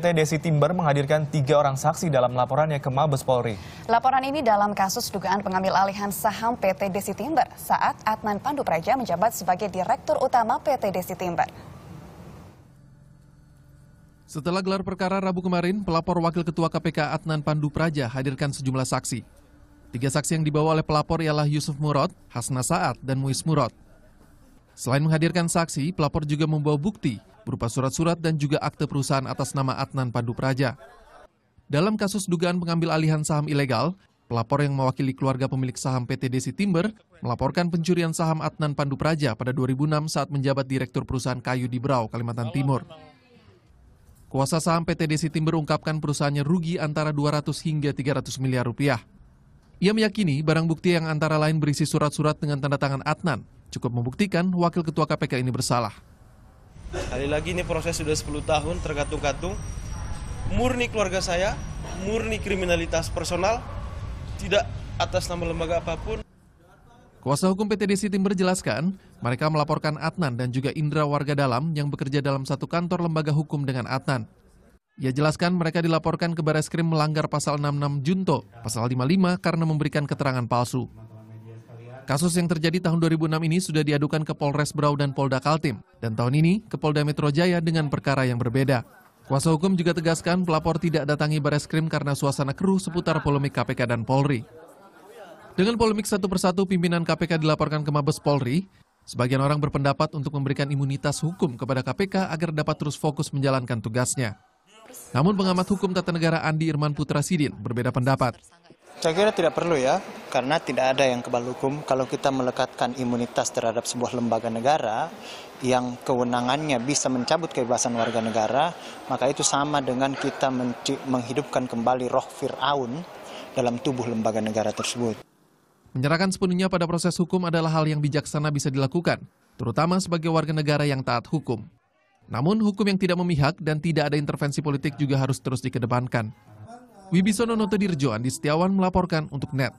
PT Desi Timber menghadirkan 3 orang saksi dalam laporannya ke Mabes Polri. Laporan ini dalam kasus dugaan pengambil alihan saham PT Desi Timber saat Adnan Pandupraja menjabat sebagai Direktur Utama PT Desi Timber. Setelah gelar perkara Rabu kemarin, pelapor Wakil Ketua KPK Adnan Pandupraja hadirkan sejumlah saksi. 3 saksi yang dibawa oleh pelapor ialah Yusuf Murad, Hasna Saad, dan Muiz Murad. Selain menghadirkan saksi, pelapor juga membawa bukti berupa surat-surat dan juga akte perusahaan atas nama Adnan Pandupraja. Dalam kasus dugaan pengambil alihan saham ilegal, pelapor yang mewakili keluarga pemilik saham PT Desi Timber melaporkan pencurian saham Adnan Pandupraja pada 2006 saat menjabat Direktur Perusahaan Kayu di Berau, Kalimantan Timur. Kuasa saham PT Desi Timber ungkapkan perusahaannya rugi antara 200 hingga 300 miliar rupiah. Ia meyakini barang bukti yang antara lain berisi surat-surat dengan tanda tangan Adnan cukup membuktikan Wakil Ketua KPK ini bersalah. Kali lagi ini proses sudah 10 tahun tergantung-gantung. Murni keluarga saya, murni kriminalitas personal, tidak atas nama lembaga apapun. Kuasa hukum PT Desi Timber jelaskan, mereka melaporkan Adnan dan juga Indra warga dalam yang bekerja dalam satu kantor lembaga hukum dengan Adnan. Ia jelaskan mereka dilaporkan ke Bareskrim melanggar pasal 66 Junto, pasal 55 karena memberikan keterangan palsu. Kasus yang terjadi tahun 2006 ini sudah diadukan ke Polres Berau dan Polda Kaltim, dan tahun ini ke Polda Metro Jaya dengan perkara yang berbeda. Kuasa hukum juga tegaskan pelapor tidak datangi Bareskrim karena suasana keruh seputar polemik KPK dan Polri. Dengan polemik satu persatu pimpinan KPK dilaporkan ke Mabes Polri, sebagian orang berpendapat untuk memberikan imunitas hukum kepada KPK agar dapat terus fokus menjalankan tugasnya. Namun pengamat hukum tata negara Andi Irman Putra Sidin berbeda pendapat. Saya kira tidak perlu ya, karena tidak ada yang kebal hukum. Kalau kita melekatkan imunitas terhadap sebuah lembaga negara yang kewenangannya bisa mencabut kebebasan warga negara, maka itu sama dengan kita menghidupkan kembali roh Fir'aun dalam tubuh lembaga negara tersebut. Menyerahkan sepenuhnya pada proses hukum adalah hal yang bijaksana bisa dilakukan, terutama sebagai warga negara yang taat hukum. Namun hukum yang tidak memihak dan tidak ada intervensi politik juga harus terus dikedepankan. Wibisono Notodirjo, Andi Setiawan melaporkan untuk NET.